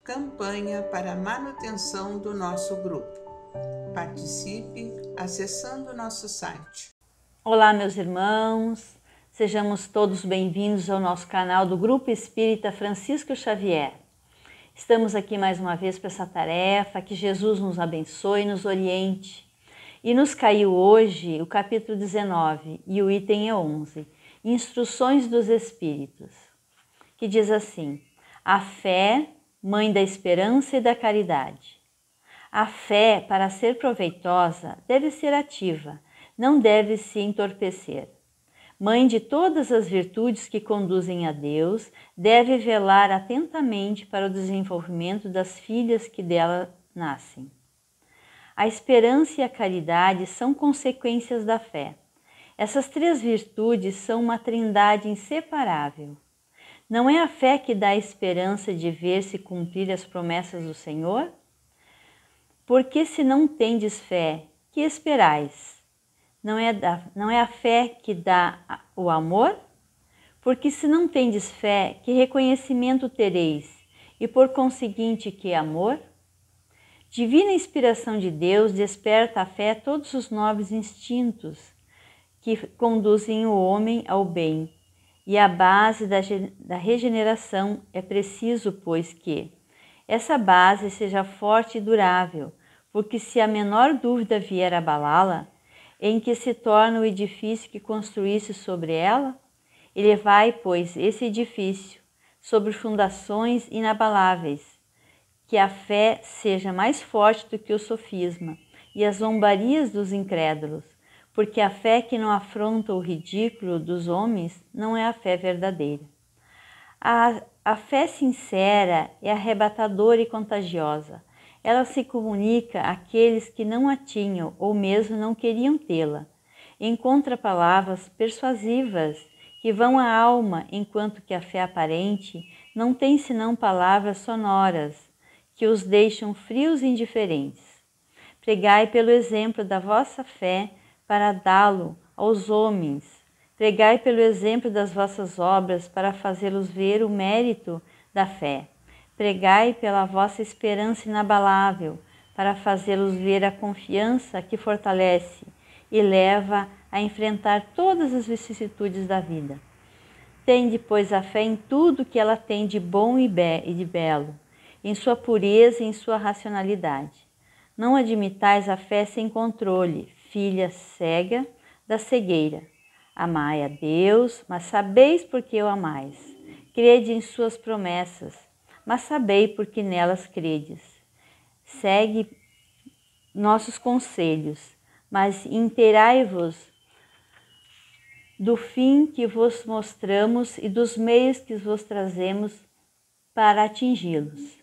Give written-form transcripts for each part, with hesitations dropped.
campanha para a manutenção do nosso grupo. Participe acessando o nosso site. Olá, meus irmãos, sejamos todos bem-vindos ao nosso canal do Grupo Espírita Francisco Xavier. Estamos aqui mais uma vez para essa tarefa, que Jesus nos abençoe e nos oriente. E nos caiu hoje o capítulo 19 e o item é 11, Instruções dos Espíritos, que diz assim: a fé, mãe da esperança e da caridade. A fé, para ser proveitosa, deve ser ativa, não deve se entorpecer. Mãe de todas as virtudes que conduzem a Deus, deve velar atentamente para o desenvolvimento das filhas que dela nascem. A esperança e a caridade são consequências da fé. Essas três virtudes são uma trindade inseparável. Não é a fé que dá a esperança de ver-se cumprir as promessas do Senhor? Porque se não tendes fé, que esperais? Não é a fé que dá o amor? Porque se não tendes fé, que reconhecimento tereis? E por conseguinte, que amor? Divina inspiração de Deus desperta a fé todos os nobres instintos que conduzem o homem ao bem. E a base da regeneração é preciso, pois, que essa base seja forte e durável, porque se a menor dúvida vier abalá-la, em que se torna o edifício que construísse sobre ela? Elevai, pois, esse edifício sobre fundações inabaláveis, que a fé seja mais forte do que o sofisma e as zombarias dos incrédulos, porque a fé que não afronta o ridículo dos homens não é a fé verdadeira. A fé sincera é arrebatadora e contagiosa. Ela se comunica àqueles que não a tinham ou mesmo não queriam tê-la. Encontra palavras persuasivas que vão à alma, enquanto que a fé aparente não tem senão palavras sonoras que os deixam frios e indiferentes. Pregai pelo exemplo da vossa fé para dá-lo aos homens. Pregai pelo exemplo das vossas obras para fazê-los ver o mérito da fé. Pregai pela vossa esperança inabalável, para fazê-los ver a confiança que fortalece e leva a enfrentar todas as vicissitudes da vida. Tende, pois, a fé em tudo que ela tem de bom e de belo, em sua pureza e em sua racionalidade. Não admitais a fé sem controle, filha cega da cegueira. Amai a Deus, mas sabeis por que o amais. Crede em suas promessas, mas sabei porque nelas credes. Segue nossos conselhos, mas inteirai-vos do fim que vos mostramos e dos meios que vos trazemos para atingi-los.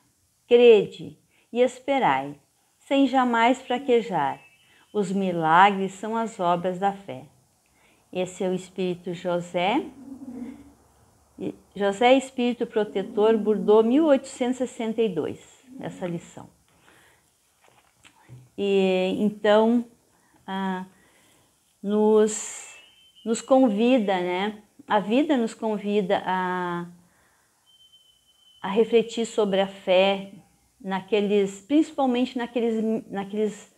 Crede e esperai, sem jamais fraquejar. Os milagres são as obras da fé. Esse é o Espírito José. José Espírito Protetor, Bordeaux, 1862, essa lição. E então nos convida, né? A vida nos convida a refletir sobre a fé, principalmente naqueles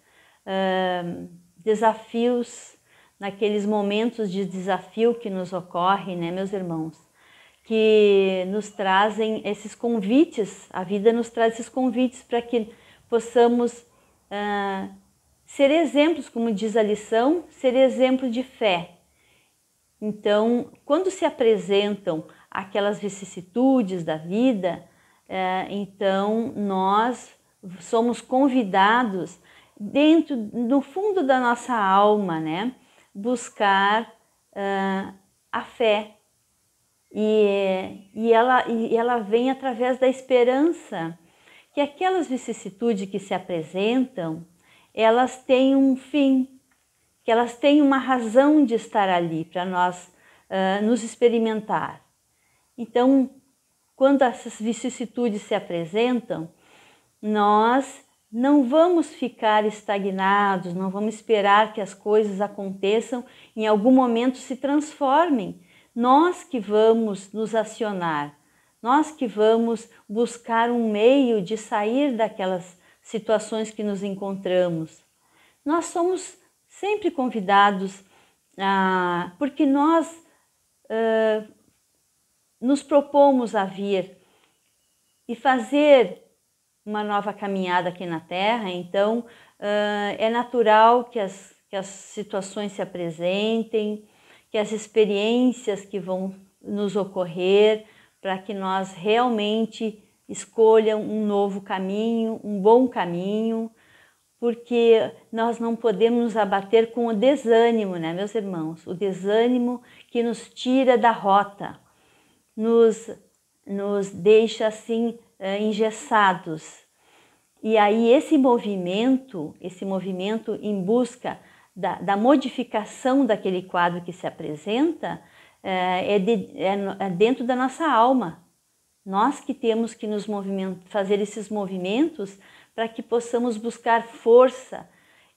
desafios, naqueles momentos de desafio que nos ocorrem, né, meus irmãos? Que nos trazem esses convites, a vida nos traz esses convites para que possamos ser exemplos, como diz a lição, ser exemplo de fé. Então, quando se apresentam aquelas vicissitudes da vida, então nós somos convidados, no fundo da nossa alma, né, buscar a fé. E ela vem através da esperança, que aquelas vicissitudes que se apresentam, elas têm um fim, que elas têm uma razão de estar ali para nós nos experimentar. Então, quando essas vicissitudes se apresentam, nós não vamos ficar estagnados, não vamos esperar que as coisas aconteçam, em algum momento se transformem. Nós que vamos nos acionar, nós que vamos buscar um meio de sair daquelas situações que nos encontramos. Nós somos sempre convidados, porque nós nos propomos a vir e fazer uma nova caminhada aqui na Terra. Então é natural que as situações se apresentem, que as experiências que vão nos ocorrer, para que nós realmente escolham um novo caminho, um bom caminho, porque nós não podemos nos abater com o desânimo, né, meus irmãos? O desânimo que nos tira da rota, nos deixa assim engessados. E aí esse movimento em busca da modificação daquele quadro que se apresenta é dentro da nossa alma. Nós que temos que fazer esses movimentos para que possamos buscar força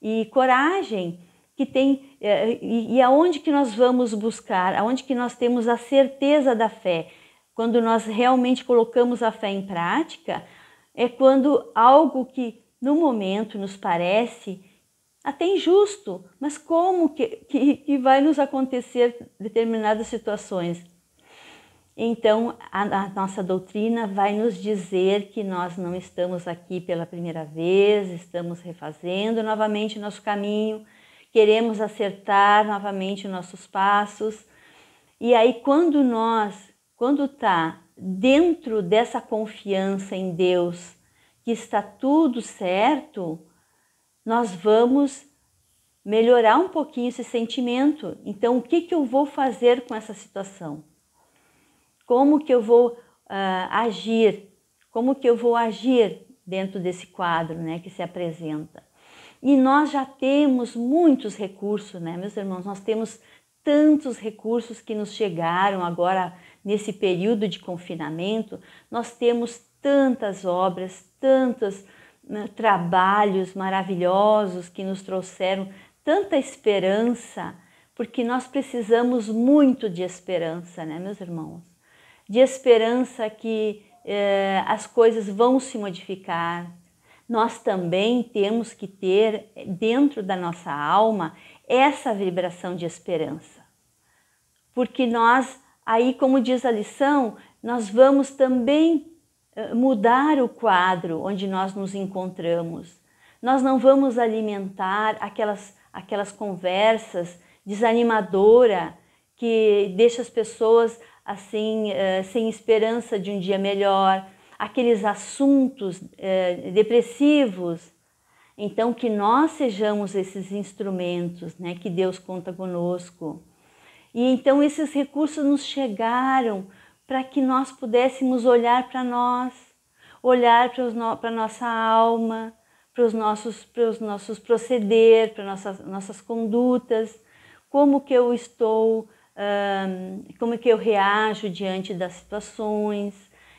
e coragem, e aonde que nós vamos buscar, aonde que nós temos a certeza da fé. Quando nós realmente colocamos a fé em prática, é quando algo que no momento nos parece até injusto, mas como que vai nos acontecer determinadas situações? Então, a nossa doutrina vai nos dizer que nós não estamos aqui pela primeira vez, estamos refazendo novamente o nosso caminho, queremos acertar novamente os nossos passos. E aí, quando está dentro dessa confiança em Deus, que está tudo certo, nós vamos melhorar um pouquinho esse sentimento. Então, o que eu vou fazer com essa situação? Como que eu vou agir? Como que eu vou agir dentro desse quadro, né, que se apresenta? E nós já temos muitos recursos, né, meus irmãos? Nós temos tantos recursos que nos chegaram agora nesse período de confinamento. Nós temos tantas obras, tantos trabalhos maravilhosos que nos trouxeram tanta esperança, porque nós precisamos muito de esperança, né, meus irmãos? De esperança que as coisas vão se modificar. Nós também temos que ter dentro da nossa alma essa vibração de esperança. Porque nós, aí como diz a lição, nós vamos também mudar o quadro onde nós nos encontramos. Nós não vamos alimentar aquelas conversas desanimadoras que deixam as pessoas assim, sem esperança de um dia melhor, aqueles assuntos depressivos. Então, que nós sejamos esses instrumentos, né, que Deus conta conosco. E então esses recursos nos chegaram para que nós pudéssemos olhar para nós, olhar para a nossa alma, para os nossos proceder, para nossas condutas, como que eu estou, como que eu reajo diante das situações.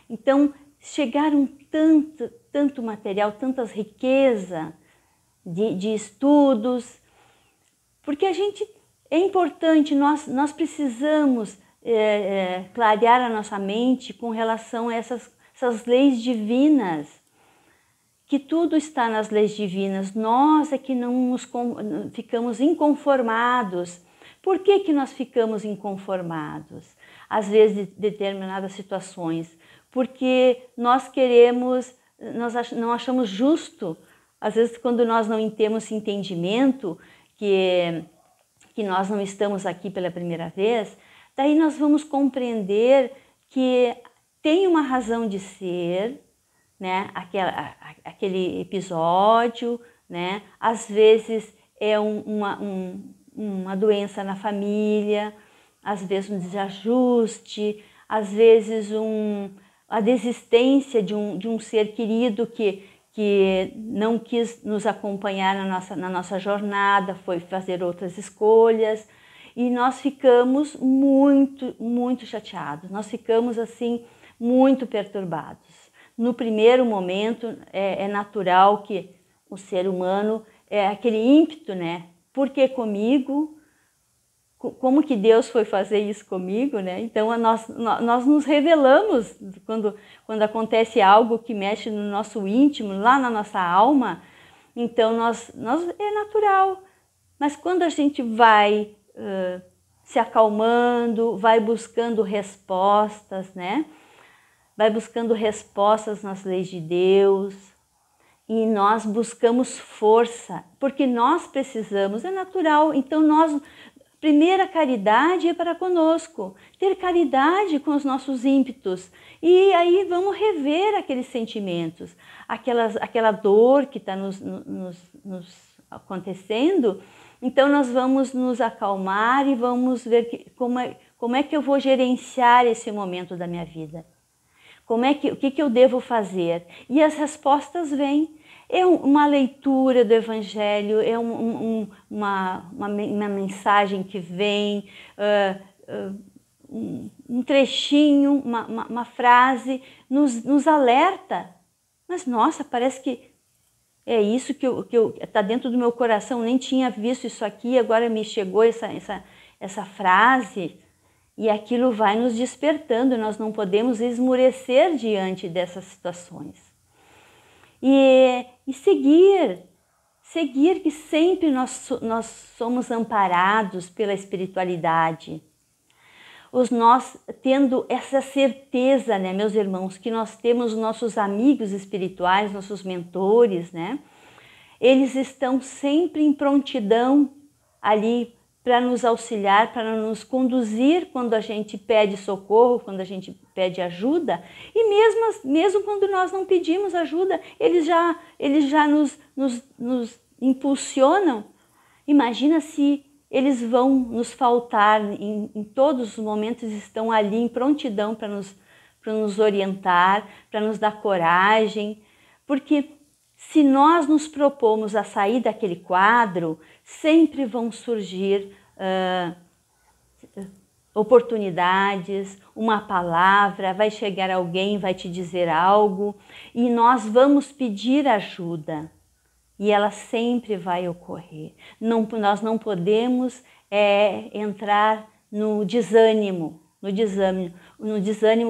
Então, chegaram tanto material, tantas riquezas de estudos, porque é importante, nós precisamos clarear a nossa mente com relação a essas leis divinas, que tudo está nas leis divinas. Nós é que não ficamos inconformados. Por que nós ficamos inconformados? Às vezes, de determinadas situações. Porque nós não achamos justo, às vezes quando nós não temos esse entendimento que nós não estamos aqui pela primeira vez, daí nós vamos compreender que tem uma razão de ser, né, aquele episódio, né, às vezes é uma doença na família, às vezes um desajuste, às vezes a desistência de um ser querido que não quis nos acompanhar na nossa jornada, foi fazer outras escolhas, e nós ficamos muito, muito chateados, nós ficamos assim muito perturbados. No primeiro momento é natural que o ser humano é aquele ímpeto, né? Por que comigo? como que Deus foi fazer isso comigo, né? Então nós nos revelamos quando acontece algo que mexe no nosso íntimo, lá na nossa alma. Então é natural. Mas quando a gente vai se acalmando, vai buscando respostas, né? Vai buscando respostas nas leis de Deus, e nós buscamos força, porque nós precisamos, é natural. Então primeira caridade é para conosco, ter caridade com os nossos ímpetos, e aí vamos rever aqueles sentimentos, aquela dor que está nos acontecendo. Então nós vamos nos acalmar e vamos ver como é que eu vou gerenciar esse momento da minha vida. O que eu devo fazer? E as respostas vêm. É uma leitura do Evangelho, é uma mensagem que vem, um trechinho, uma frase, nos alerta. Mas nossa, parece que é isso que está dentro do meu coração, nem tinha visto isso aqui, agora me chegou essa frase. E aquilo vai nos despertando, nós não podemos esmurecer diante dessas situações. E seguir que sempre nós somos amparados pela espiritualidade. Nós tendo essa certeza, né, meus irmãos, que nós temos nossos amigos espirituais, nossos mentores, né? Eles estão sempre em prontidão ali para nos auxiliar, para nos conduzir quando a gente pede socorro, quando a gente pede ajuda. E mesmo quando nós não pedimos ajuda, eles já nos impulsionam. Imagina se eles vão nos faltar em todos os momentos, estão ali em prontidão para nos orientar, para nos dar coragem. Porque se nós nos propomos a sair daquele quadro, sempre vão surgir oportunidades, uma palavra, vai chegar alguém, vai te dizer algo, e nós vamos pedir ajuda. E ela sempre vai ocorrer. Nós não podemos entrar no desânimo,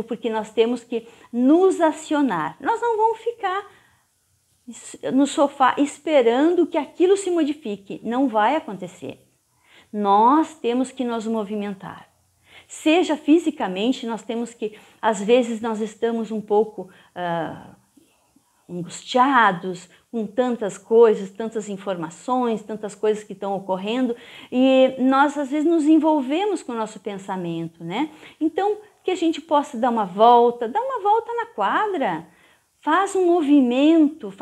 porque nós temos que nos acionar. Nós não vamos ficar no sofá esperando que aquilo se modifique. Não vai acontecer. Nós temos que nos movimentar. Seja fisicamente, nós temos que, às vezes nós estamos um pouco angustiados com tantas coisas, tantas informações, tantas coisas que estão ocorrendo, e nós às vezes nos envolvemos com o nosso pensamento, né? Então, que a gente possa dar uma volta na quadra. Faz um movimento,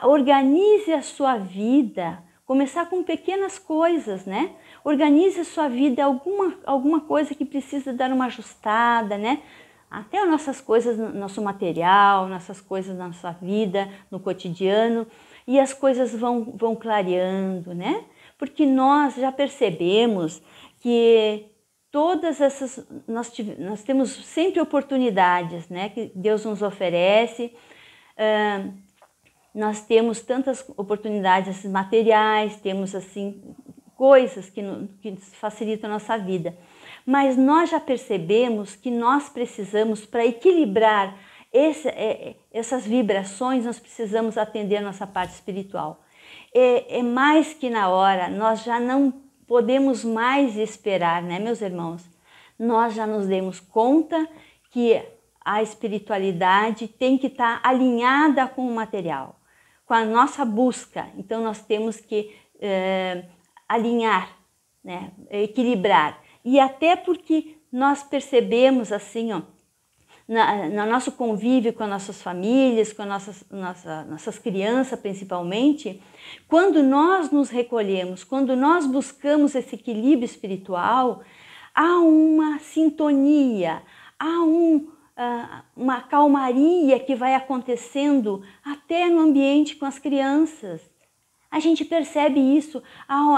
organize a sua vida, começar com pequenas coisas, né? Organize a sua vida, alguma coisa que precisa dar uma ajustada, né? Até as nossas coisas, nosso material, nossas coisas na nossa vida, no cotidiano, e as coisas vão clareando, né? Porque nós já percebemos que todas essas, nós temos sempre oportunidades, né, que Deus nos oferece. Nós temos tantas oportunidades materiais, temos assim coisas que facilitam a nossa vida. Mas nós já percebemos que nós precisamos, para equilibrar essas vibrações, nós precisamos atender a nossa parte espiritual. É mais que na hora, nós já não podemos mais esperar, né, meus irmãos? Nós já nos demos conta que a espiritualidade tem que estar alinhada com o material, com a nossa busca. Então nós temos que alinhar, né, equilibrar. E até porque nós percebemos assim, ó, no nosso convívio com as nossas famílias, com as nossas crianças principalmente, quando nós nos recolhemos, quando nós buscamos esse equilíbrio espiritual, há uma sintonia, há uma calmaria que vai acontecendo até no ambiente com as crianças. A gente percebe isso,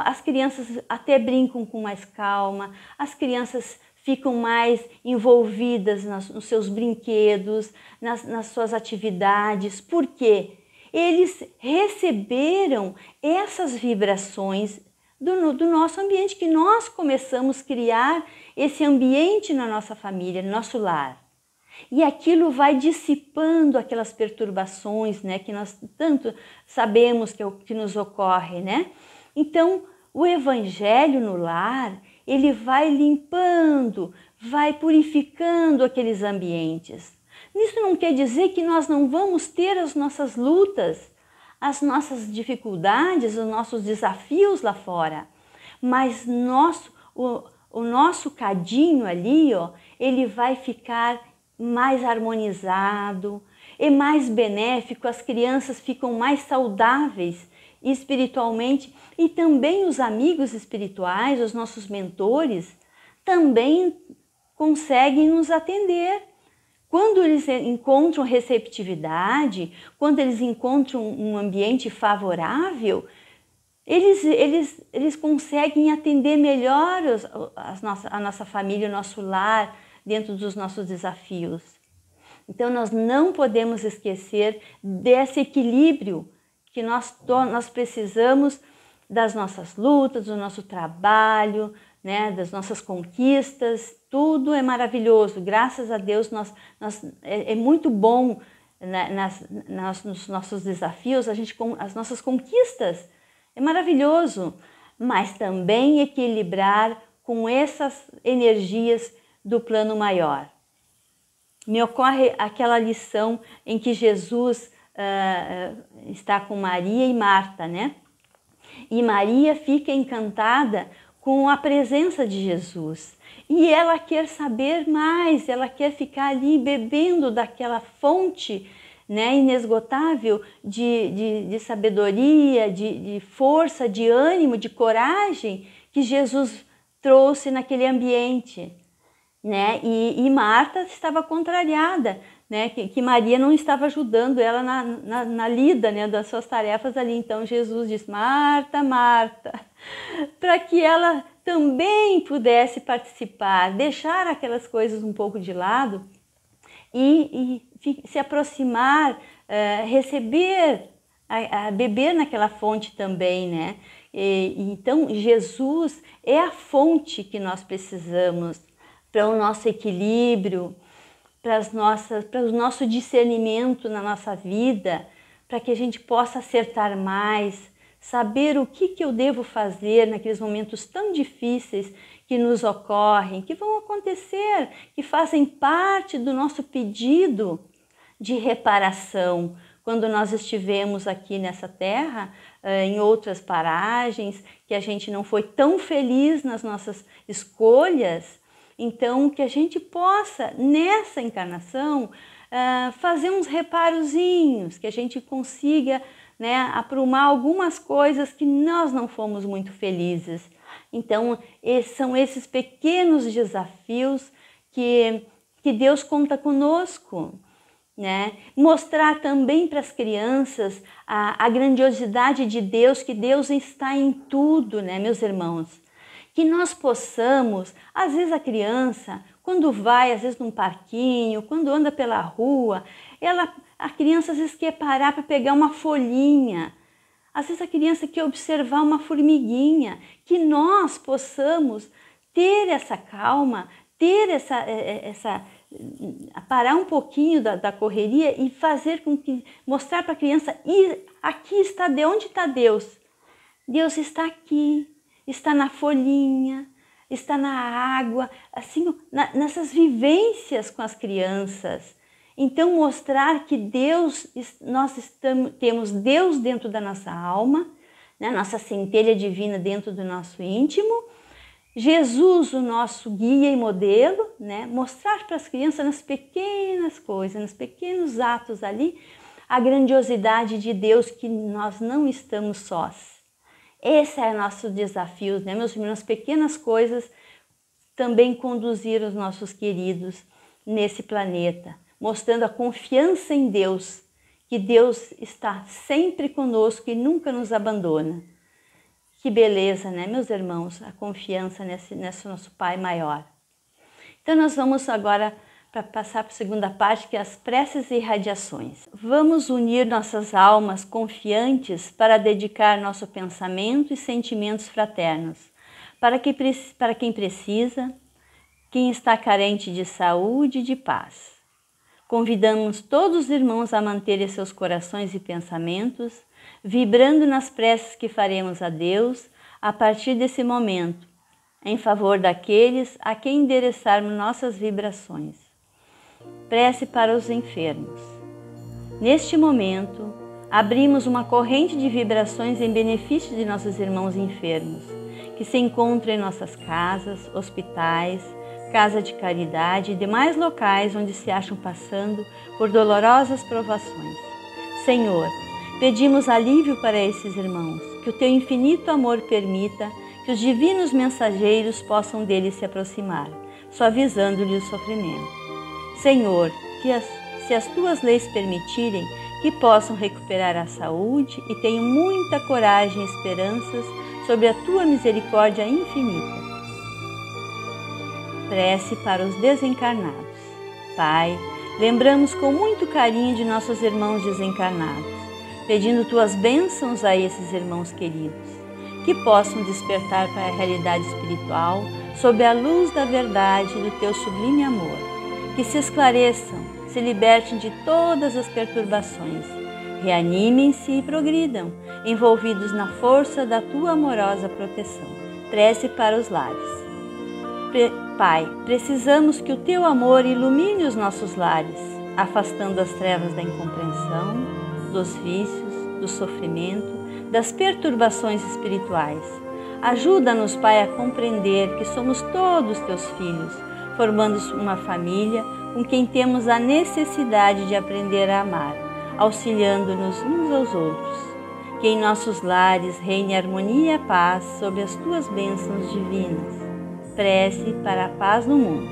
as crianças até brincam com mais calma, as crianças ficam mais envolvidas nos seus brinquedos, nas suas atividades. Por quê? Eles receberam essas vibrações do nosso ambiente, que nós começamos a criar esse ambiente na nossa família, no nosso lar. E aquilo vai dissipando aquelas perturbações, né, que nós tanto sabemos que é o que nos ocorre, né? Então, o evangelho no lar, ele vai limpando, vai purificando aqueles ambientes. Isso não quer dizer que nós não vamos ter as nossas lutas, as nossas dificuldades, os nossos desafios lá fora. Mas o nosso cadinho ali, ó, ele vai ficar mais harmonizado e mais benéfico, as crianças ficam mais saudáveis espiritualmente e também os amigos espirituais, os nossos mentores, também conseguem nos atender. Quando eles encontram receptividade, quando eles encontram um ambiente favorável, eles conseguem atender melhor a nossa família, o nosso lar, dentro dos nossos desafios. Então, nós não podemos esquecer desse equilíbrio que nós precisamos das nossas lutas, do nosso trabalho, né, das nossas conquistas. Tudo é maravilhoso, graças a Deus é muito bom, né, nos nossos desafios, as nossas conquistas, é maravilhoso, mas também equilibrar com essas energias do plano maior. Me ocorre aquela lição em que Jesus está com Maria e Marta, né? E Maria fica encantada com a presença de Jesus. E ela quer saber mais, ela quer ficar ali bebendo daquela fonte, né, inesgotável de sabedoria, de força, de ânimo, de coragem que Jesus trouxe naquele ambiente, né? E Marta estava contrariada, né, que Maria não estava ajudando ela na lida, né, das suas tarefas ali. Então Jesus diz: Marta, Marta, para que ela também pudesse participar, deixar aquelas coisas um pouco de lado e se aproximar, receber, beber naquela fonte também, né? Então Jesus é a fonte que nós precisamos para o nosso equilíbrio, para o nosso discernimento na nossa vida, para que a gente possa acertar mais, saber o que eu devo fazer naqueles momentos tão difíceis que nos ocorrem, que vão acontecer, que fazem parte do nosso pedido de reparação. Quando nós estivemos aqui nessa terra, em outras paragens, que a gente não foi tão feliz nas nossas escolhas, então que a gente possa, nessa encarnação, fazer uns reparozinhos, que a gente consiga, né, aprumar algumas coisas que nós não fomos muito felizes. Então, são esses pequenos desafios que Deus conta conosco, né? Mostrar também para as crianças a grandiosidade de Deus, que Deus está em tudo, né, meus irmãos? Que nós possamos, às vezes a criança, quando vai, às vezes num parquinho, quando anda pela rua, a criança às vezes quer parar para pegar uma folhinha. Às vezes a criança quer observar uma formiguinha, que nós possamos ter essa calma, ter parar um pouquinho da correria e fazer com que, mostrar para a criança, aqui está, de onde está Deus? Deus está aqui, está na folhinha, está na água, assim, nessas vivências com as crianças. Então, mostrar que temos Deus dentro da nossa alma, né? Nossa centelha divina dentro do nosso íntimo, Jesus, o nosso guia e modelo, né? Mostrar para as crianças nas pequenas coisas, nos pequenos atos ali, a grandiosidade de Deus, que nós não estamos sós. Esse é o nosso desafio, né, meus irmãos? Nas pequenas coisas, também conduzir os nossos queridos nesse planeta, mostrando a confiança em Deus, que Deus está sempre conosco e nunca nos abandona. Que beleza, né, meus irmãos? A confiança nesse nosso Pai maior. Então, nós vamos agora para passar para a segunda parte, que é as preces e irradiações. Vamos unir nossas almas confiantes para dedicar nosso pensamento e sentimentos fraternos para quem precisa, quem está carente de saúde e de paz. Convidamos todos os irmãos a manterem seus corações e pensamentos vibrando nas preces que faremos a Deus a partir desse momento, em favor daqueles a quem endereçarmos nossas vibrações. Prece para os enfermos. Neste momento, abrimos uma corrente de vibrações em benefício de nossos irmãos enfermos, que se encontram em nossas casas, hospitais, casa de caridade e demais locais onde se acham passando por dolorosas provações. Senhor, pedimos alívio para esses irmãos, que o Teu infinito amor permita que os divinos mensageiros possam deles se aproximar, suavizando-lhes o sofrimento. Senhor, se as Tuas leis permitirem, que possam recuperar a saúde e tenham muita coragem e esperanças sobre a Tua misericórdia infinita. Prece para os desencarnados. Pai, lembramos com muito carinho de nossos irmãos desencarnados, pedindo Tuas bênçãos a esses irmãos queridos, que possam despertar para a realidade espiritual sob a luz da verdade do Teu sublime amor, que se esclareçam, se libertem de todas as perturbações, reanimem-se e progridam, envolvidos na força da Tua amorosa proteção. Prece para os lares. Pai, precisamos que o Teu amor ilumine os nossos lares, afastando as trevas da incompreensão, dos vícios, do sofrimento, das perturbações espirituais. Ajuda-nos, Pai, a compreender que somos todos Teus filhos, formando uma família com quem temos a necessidade de aprender a amar, auxiliando-nos uns aos outros. Que em nossos lares reine harmonia e a paz sob as Tuas bênçãos divinas. Prece para a paz no mundo.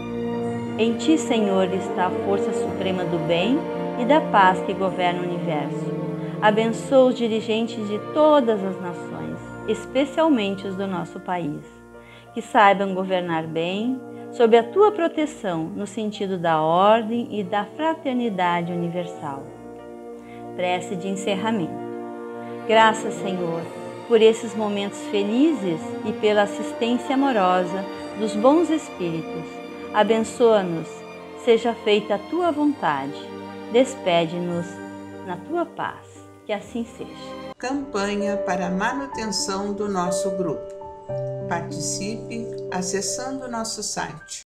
Em Ti, Senhor, está a força suprema do bem e da paz que governa o universo. Abençoa os dirigentes de todas as nações, especialmente os do nosso país, que saibam governar bem, sob a Tua proteção, no sentido da ordem e da fraternidade universal. Prece de encerramento. Graças, Senhor, por esses momentos felizes e pela assistência amorosa dos bons espíritos. Abençoa-nos, seja feita a Tua vontade. Despede-nos na Tua paz. Que assim seja. Campanha para a manutenção do nosso grupo. Participe acessando nosso site